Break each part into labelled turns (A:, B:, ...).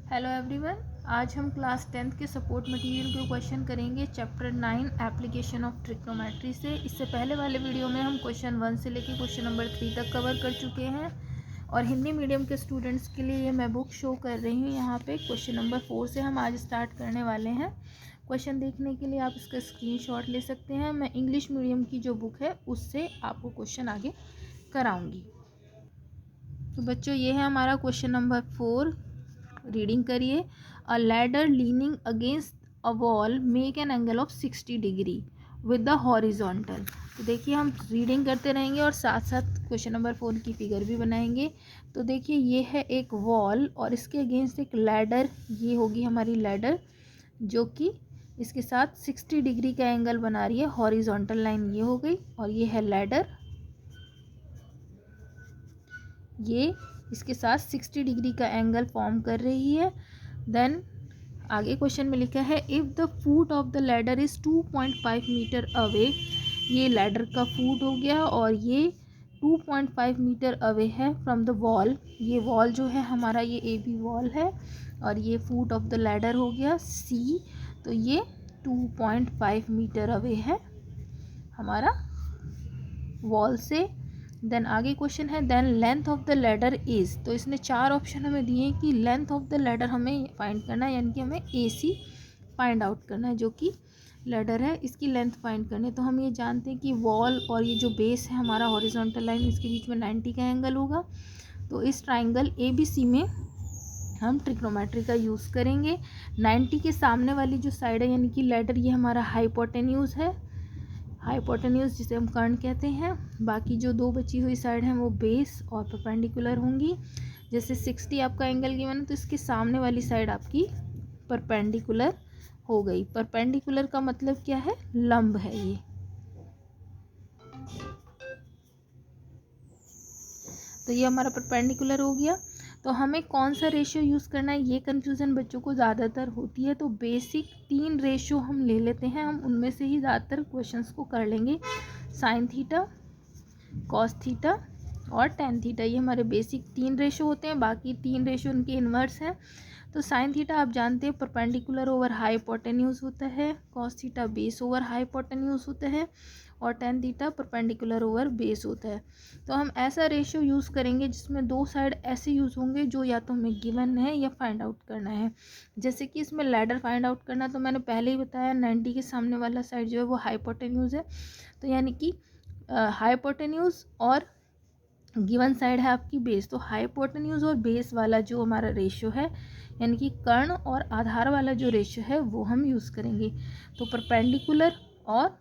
A: Hello everyone, आज हम class 10th के सपोर्ट मटेरियल के क्वेश्चन करेंगे चैप्टर 9 एप्लीकेशन ऑफ ट्रिग्नोमेट्री से। इससे पहले वाले वीडियो में हम क्वेश्चन 1 से लेकर क्वेश्चन नंबर 3 तक कवर कर चुके हैं और हिंदी मीडियम के स्टूडेंट्स के लिए ये मैं बुक शो कर रही हूँ। यहाँ पे क्वेश्चन नंबर 4 से हम आज स्टार्ट करने वाले हैं। क्वेश्चन देखने के लिए आप इसका स्क्रीनशॉट ले सकते हैं। मैं इंग्लिश मीडियम की जो बुक है उससे आपको क्वेश्चन आगे कराऊँगी। तो बच्चों, ये है हमारा क्वेश्चन नंबर 4। रीडिंग करिए। अ ladder leaning against a wall make an angle of 60 degree with the horizontal. तो देखिए, हम रीडिंग करते रहेंगे और साथ साथ क्वेश्चन नंबर 4 की फिगर भी बनाएंगे। तो देखिए, ये है एक वॉल और इसके अगेंस्ट एक लैडर, ये होगी हमारी लैडर जो कि इसके साथ 60 डिग्री का एंगल बना रही है। हॉरिजॉन्टल लाइन ये हो गई और ये है लैडर, ये इसके साथ 60 डिग्री का एंगल फॉर्म कर रही है। देन आगे क्वेश्चन में लिखा है if the foot of the ladder is 2.5 metre away. ये लैडर का फुट हो गया और ये 2.5 मीटर अवे है फ्रॉम द वॉल। ये वॉल जो है हमारा, ये ए बी वॉल है और ये फुट ऑफ द लैडर हो गया सी। तो ये 2.5 मीटर अवे है हमारा वॉल से। देन आगे क्वेश्चन है then length of the ladder is. तो इसने 4 ऑप्शन हमें दिए कि लेंथ ऑफ द लैडर हमें फाइंड करना है, यानी कि हमें AC फाइंड आउट करना है, जो कि लैडर है इसकी लेंथ फाइंड करनी है। तो हम ये जानते हैं कि वॉल और ये जो बेस है हमारा हॉरिजॉन्टल लाइन, इसके बीच में 90 का एंगल होगा। तो इस ट्राइंगल ABC में हम ट्रिग्नोमेट्री का यूज़ करेंगे। 90 के सामने वाली जो साइड है यानी कि लैडर, ये हमारा हाइपोटेन्यूज है, हाइपोटेन्यूज जिसे हम कर्ण कहते हैं। बाकी जो दो बची हुई साइड हैं वो बेस और परपेंडिकुलर होंगी। जैसे 60 आपका एंगल गिवन है तो इसके सामने वाली साइड आपकी परपेंडिकुलर हो गई। परपेंडिकुलर का मतलब क्या है? लंब है ये। तो ये हमारा परपेंडिकुलर हो गया। तो हमें कौन सा रेशियो यूज़ करना है, ये कन्फ्यूज़न बच्चों को ज़्यादातर होती है। तो बेसिक 3 रेशियो हम ले लेते हैं, हम उनमें से ही ज़्यादातर क्वेश्चंस को कर लेंगे। साइन थीटा, कॉस थीटा और टेन थीटा, ये हमारे बेसिक 3 रेशियो होते हैं। बाकी 3 रेशियो उनके इन्वर्स हैं। तो साइन थीटा आप जानते हैं परपेंडिकुलर ओवर हाइपोटेन्यूज होता है, cos theta base over hypotenuse होता है और tan theta perpendicular over base होता है। तो हम ऐसा रेशियो यूज़ करेंगे जिसमें 2 साइड ऐसे यूज़ होंगे जो या तो हमें गिवन है या फाइंड आउट करना है। जैसे कि इसमें लैडर फाइंड आउट करना, तो मैंने पहले ही बताया 90 के सामने वाला साइड जो है वो हाइपोटेन्यूज है। तो यानी कि हाइपोटेन्यूज और गिवन साइड है आपकी बेस। तो हाइपोटेन्यूज और बेस वाला जो हमारा रेशियो है, यानी कि कर्ण और आधार वाला जो रेशियो है वो हम यूज़ करेंगे। तो परपेंडिकुलर और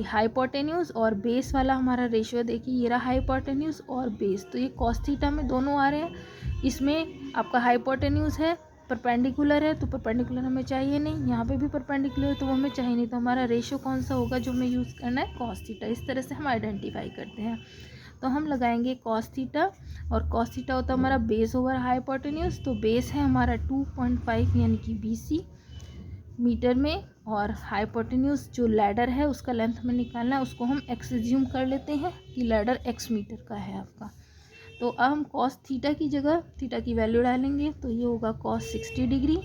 A: हाइपोटेन्यूज और बेस वाला हमारा रेशियो, देखिए ये रहा हाइपोटेन्यूज और बेस। तो ये कॉस थीटा में दोनों आ रहे हैं। इसमें आपका हाइपोटेन्यूज है, परपेंडिकुलर है, तो परपेंडिकुलर हमें चाहिए नहीं। यहाँ पे भी परपेंडिकुलर है तो वो हमें चाहिए नहीं। तो हमारा रेशियो कौन सा होगा जो हमें यूज़ करना है? Cos theta. इस तरह से हम आइडेंटिफाई करते हैं। तो हम लगाएंगे कॉस थीटा और कॉस थीटा होता है हमारा बेस ओवर हाइपोटेन्यूज। तो बेस है हमारा 2.5 यानी कि BC मीटर में, और हाइपोटेन्यूज जो लैडर है उसका लेंथ हमें निकालना है, उसको हम x एज्यूम कर लेते हैं कि लैडर x मीटर का है आपका। तो अब हम कॉस थीटा की जगह थीटा की वैल्यू डालेंगे। तो ये होगा cos 60 degree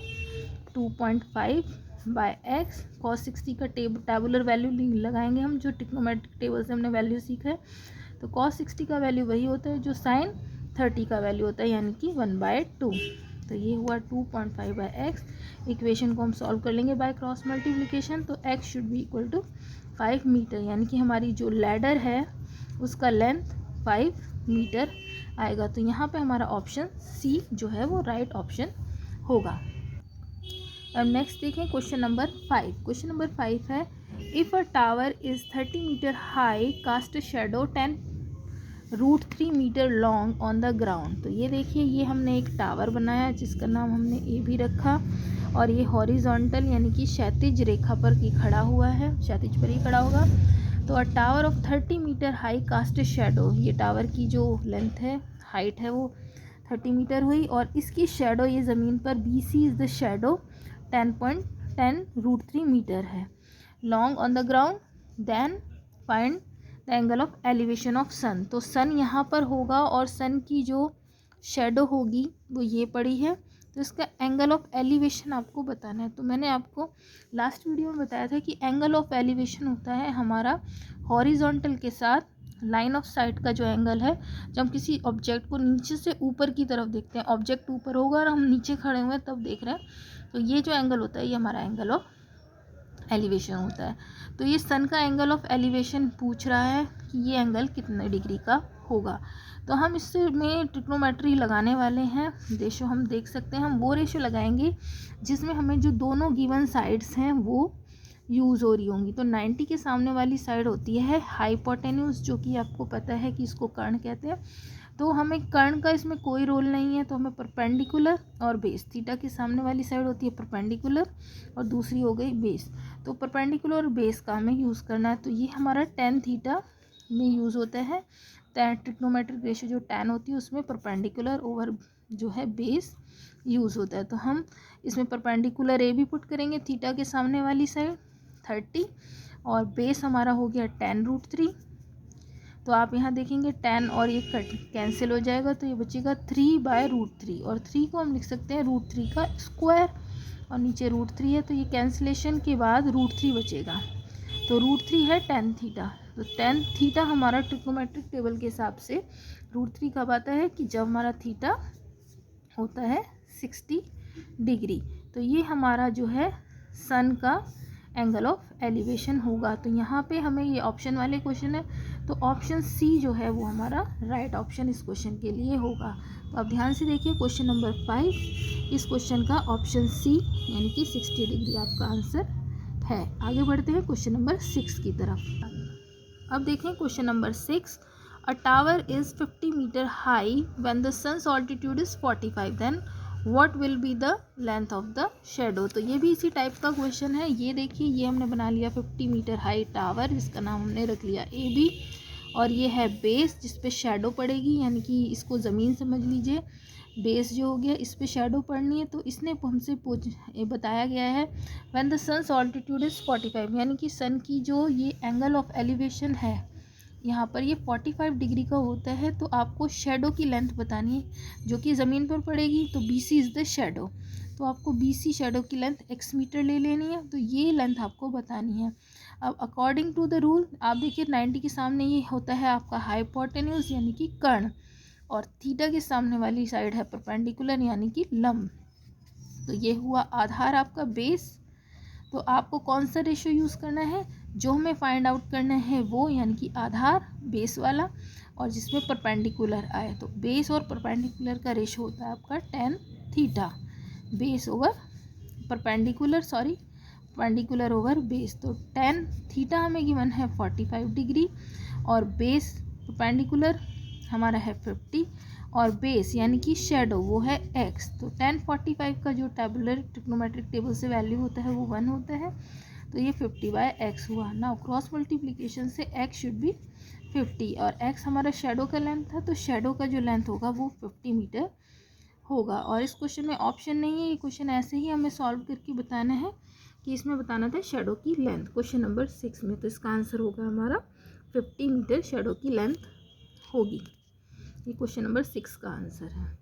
A: 2.5 by x। Cos 60 का टेबुलर वैल्यू लगाएंगे हम, जो ट्रिग्नोमेट्रिक टेबल से हमने वैल्यू सीखा है। तो कॉस 60 का वैल्यू वही होता है जो साइन 30 का वैल्यू होता है, यानी कि 1/2। तो ये हुआ 2.5 बाय x। इक्वेशन को हम सॉल्व कर लेंगे बाय क्रॉस मल्टीप्लिकेशन। तो x should be equal to 5 metre, यानी कि हमारी जो लैडर है उसका लेंथ 5 मीटर आएगा। तो यहाँ पे हमारा ऑप्शन C जो है वो राइट ऑप्शन होगा। अब नेक्स्ट देखें क्वेश्चन नंबर 5। क्वेश्चन नंबर 5 है if a tower is 30 metre high cast shadow 10√3 metre long on the ground. तो ये देखिए, ये हमने एक टावर बनाया जिसका नाम हमने A भी रखा और ये हॉरिजॉन्टल यानी कि क्षैतिज रेखा पर ही खड़ा हुआ है, क्षैतिज पर ही खड़ा होगा। तो a tower of 30 metre high cast shadow, ये टावर की जो लेंथ है, हाइट है वो 30 मीटर हुई और इसकी शेडो, ये ज़मीन पर BC is the shadow 10.10√3 metre है long on the ground. Then find the angle of elevation of sun. तो सन यहाँ पर होगा और सन की जो शेडो होगी वो ये पड़ी है, तो इसका एंगल ऑफ एलिवेशन आपको बताना है। तो मैंने आपको लास्ट वीडियो में बताया था कि एंगल ऑफ एलिवेशन होता है हमारा हॉरिजॉन्टल के साथ लाइन ऑफ साइट का जो एंगल है, जब हम किसी ऑब्जेक्ट को नीचे से ऊपर की तरफ देखते हैं, ऑब्जेक्ट ऊपर होगा और हम नीचे खड़े हुए हैं तब देख रहे हैं, तो ये जो एंगल होता है ये हमारा एंगल ऑफ एलिवेशन होता है। तो ये सन का एंगल ऑफ एलिवेशन पूछ रहा है कि ये एंगल कितने डिग्री का होगा। तो हम इसमें ट्रिग्नोमेट्री लगाने वाले हैं। रेशो हम देख सकते हैं, हम वो रेशो लगाएंगे जिसमें हमें जो दोनों गिवन साइड्स हैं वो यूज़ हो रही होंगी। तो 90 के सामने वाली साइड होती है हाइपोटेन्यूज, जो कि आपको पता है कि इसको कर्ण कहते हैं। तो हमें कर्ण का इसमें कोई रोल नहीं है, तो हमें परपेंडिकुलर और बेस, थीटा के सामने वाली साइड होती है परपेंडिकुलर और दूसरी हो गई बेस। तो परपेंडिकुलर और बेस का हमें यूज़ करना है। तो ये हमारा tan थीटा में यूज़ होता है। ट्रिग्नोमेट्रिक रेशो जो tan होती है उसमें परपेंडिकुलर ओवर जो है बेस यूज़ होता है। तो हम इसमें परपेंडिकुलर ए भी पुट करेंगे थीटा के सामने वाली साइड 30, और बेस हमारा हो गया tan√3। तो आप यहाँ देखेंगे tan और ये कट कैंसिल हो जाएगा, तो ये बचेगा 3/√3, और 3 को हम लिख सकते हैं √3 का स्क्वायर, और नीचे √3 है, तो ये कैंसिलेशन के बाद √3 बचेगा। तो √3 है tan थीटा। तो tan थीटा हमारा ट्रिग्नोमेट्रिक टेबल के हिसाब से √3 कब आता है कि जब हमारा थीटा होता है 60 डिग्री। तो ये हमारा जो है सन का एंगल ऑफ एलिवेशन होगा। तो यहाँ पे हमें ये ऑप्शन वाले क्वेश्चन है, तो ऑप्शन सी जो है वो हमारा राइट ऑप्शन इस क्वेश्चन के लिए होगा। तो आप ध्यान से देखिए क्वेश्चन नंबर 5, इस क्वेश्चन का ऑप्शन सी यानी कि 60 डिग्री आपका आंसर है। आगे बढ़ते हैं क्वेश्चन नंबर 6 की तरफ। अब देखें question number 6, a tower is 50 metre high when the sun's altitude is 45, then what will be the length of the shadow. तो ये भी इसी टाइप का क्वेश्चन है। ये देखिए, ये हमने बना लिया 50 मीटर हाई टावर, जिसका नाम हमने रख लिया ए बी, और ये है बेस जिस पे शेडो पड़ेगी, यानी कि इसको ज़मीन समझ लीजिए। बेस जो हो गया इस पे शेडो पड़नी है। तो इसने हमसे बताया गया है when the sun's altitude is 45, यानी कि सन की जो ये एंगल ऑफ एलिवेशन है यहाँ पर ये 45 डिग्री का होता है। तो आपको शेडो की लेंथ बतानी है जो कि ज़मीन पर पड़ेगी। तो BC इज़ द शेडो, तो आपको BC शेडो की लेंथ x मीटर ले लेनी है। तो ये लेंथ आपको बतानी है। अब अकॉर्डिंग टू द रूल आप देखिए 90 के सामने ये होता है आपका हाइपोटेन्यूज यानी कि कर्ण, और थीटा के सामने वाली साइड है परपेंडिकुलर यानी कि लंब। तो ये हुआ आधार आपका बेस। तो आपको कौन सा रेशो यूज़ करना है, जो हमें फाइंड आउट करना है वो, यानी कि आधार बेस वाला और जिसमें परपेंडिकुलर आए। तो बेस और परपेंडिकुलर का रेशो होता है आपका tan theta, base over perpendicular over base. तो tan थीटा हमें गिवन है 45 डिग्री, और बेस परपेंडिकुलर हमारा है 50, और बेस यानी कि शेडो वो है x। तो tan 45 का जो टेबुलर ट्रिग्नोमेट्रिक टेबल से वैल्यू होता है वो 1 होता है। तो ये 50/x हुआ। नाउ क्रॉस मल्टीप्लिकेशन से x शुड बी 50, और x हमारा शेडो का लेंथ था, तो शेडो का जो लेंथ होगा वो 50 मीटर होगा। और इस क्वेश्चन में ऑप्शन नहीं है, ये क्वेश्चन ऐसे ही हमें सॉल्व करके बताना है कि इसमें बताना था शेडो की लेंथ क्वेश्चन नंबर 6 में। तो इसका आंसर होगा हमारा 50 मीटर शेडो की लेंथ होगी। ये क्वेश्चन नंबर 6 का आंसर है।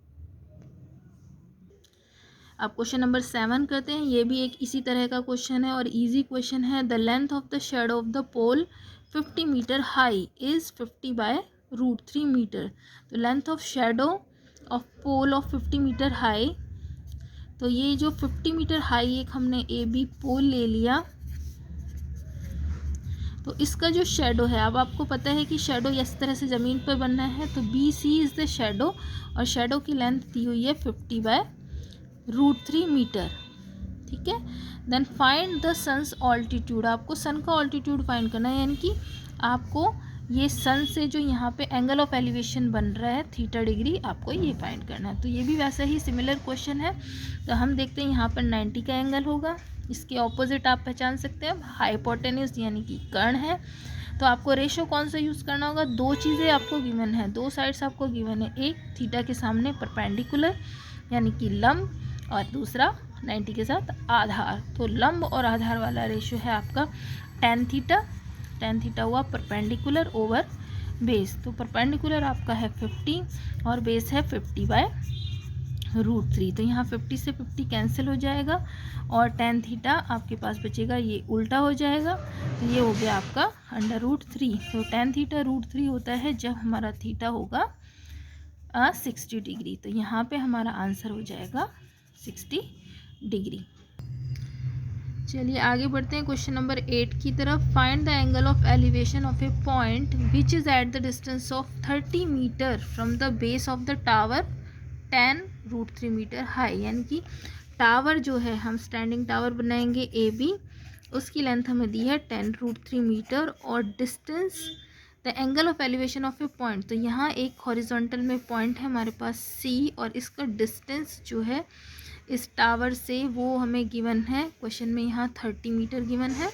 A: अब क्वेश्चन नंबर 7 करते हैं। ये भी एक इसी तरह का क्वेश्चन है और इजी क्वेश्चन है। The length of the shadow of the pole 50 metre high is 50/√3 metre. तो length of shadow of pole of 50 metre high, तो ये जो 50 मीटर हाई एक हमने AB पोल ले लिया, तो इसका जो शेडो है, अब आपको पता है कि शेडो इस तरह से ज़मीन पर बनना है। तो BC इज़ द शेडो, और शेडो की लेंथ दी हुई है 50/√3 मीटर। ठीक है। Then find the sun's altitude, आपको सन का ऑल्टीट्यूड फाइंड करना है, यानी कि आपको ये सन से जो यहाँ पे एंगल ऑफ एलिवेशन बन रहा है 30 डिग्री, आपको ये फाइंड करना है। तो ये भी वैसा ही सिमिलर क्वेश्चन है। तो हम देखते हैं यहाँ पर 90 का एंगल होगा, इसके ऑपोजिट आप पहचान सकते हैं हाइपोटेन्यूज यानी कि कर्ण है। तो आपको रेशो कौन सा यूज़ करना होगा, दो चीज़ें आपको गिवन है, दो साइड्स आपको गिवन है, एक थीटा के सामने परपेंडिकुलर यानी कि लंब, और दूसरा 90 के साथ आधार। तो लंब और आधार वाला रेशो है आपका tan थीटा हुआ परपेंडिकुलर ओवर बेस। तो परपेंडिकुलर आपका है 50 और बेस है 50/√3। तो यहाँ 50 से 50 कैंसिल हो जाएगा और tan थीटा आपके पास बचेगा, ये उल्टा हो जाएगा। तो ये हो गया आपका √3। तो tan थीटा √3 होता है जब हमारा थीटा होगा 60 डिग्री। तो यहाँ पे हमारा आंसर हो जाएगा 60 डिग्री। चलिए आगे बढ़ते हैं क्वेश्चन नंबर 8 की तरफ। Find the angle of elevation of a point which is at the distance of 30 metre from the base of the tower tan√3 metre high. यानी कि टावर जो है, हम स्टैंडिंग टावर बनाएंगे AB, उसकी लेंथ हमें दी है tan√3 मीटर और distance the angle of elevation of a point. तो यहाँ एक हॉरिजॉन्टल में पॉइंट है हमारे पास C और इसका डिस्टेंस जो है इस टावर से वो हमें गिवन है क्वेश्चन में, यहाँ 30 मीटर गिवन है।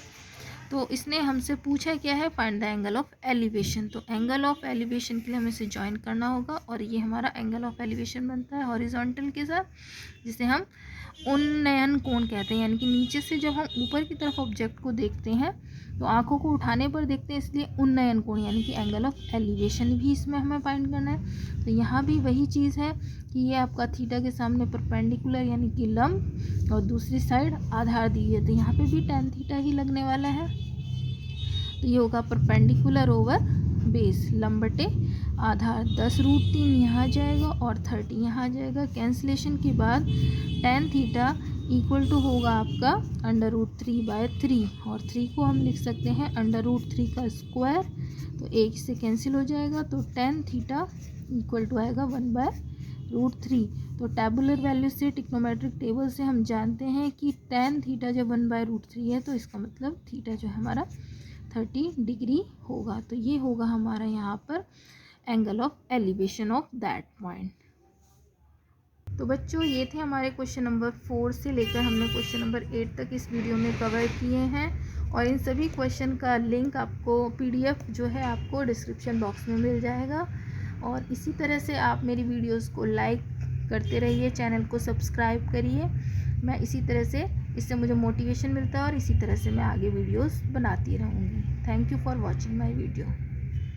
A: तो इसने हमसे पूछा क्या है, find the angle of elevation. तो एंगल ऑफ एलिवेशन के लिए हमें इसे ज्वाइन करना होगा और ये हमारा एंगल ऑफ एलिवेशन बनता है हॉरिजॉन्टल के साथ, जिसे हम उन्नयन कोण कहते हैं। यानी कि नीचे से जब हम ऊपर की तरफ ऑब्जेक्ट को देखते हैं तो आंखों को उठाने पर देखते हैं, इसलिए उन्नयन कोण यानी कि एंगल ऑफ एलिवेशन भी इसमें हमें फाइंड करना है। तो यहाँ भी वही चीज़ है कि ये आपका थीटा के सामने परपेंडिकुलर यानी कि लंब और दूसरी साइड आधार दी है। तो यहाँ पे भी tan थीटा ही लगने वाला है। तो ये होगा परपेंडिकुलर ओवर बेस, लंब बटे आधार। 10√3 यहाँ जाएगा और 30 यहाँ जाएगा। कैंसिलेशन के बाद tan थीटा इक्वल टू होगा आपका √3/3 और 3 को हम लिख सकते हैं √3 का स्क्वायर। तो एक से कैंसिल हो जाएगा तो tan थीटा इक्वल टू आएगा 1/√3। तो टेबुलर वैल्यू से, टिक्नोमेट्रिक टेबल से हम जानते हैं कि tan थीटा जब 1/√3 है तो इसका मतलब थीटा जो है हमारा 30 डिग्री होगा। तो ये होगा हमारा यहाँ पर angle of elevation of that point. तो बच्चों ये थे हमारे क्वेश्चन नंबर 4 से लेकर हमने क्वेश्चन नंबर 8 तक इस वीडियो में कवर किए हैं और इन सभी क्वेश्चन का लिंक आपको PDF जो है आपको डिस्क्रिप्शन बॉक्स में मिल जाएगा। और इसी तरह से आप मेरी वीडियोस को लाइक करते रहिए, चैनल को सब्सक्राइब करिए। मैं इसी तरह से, इससे मुझे मोटिवेशन मिलता है और इसी तरह से मैं आगे वीडियोस बनाती रहूँगी। Thank you for watching my video.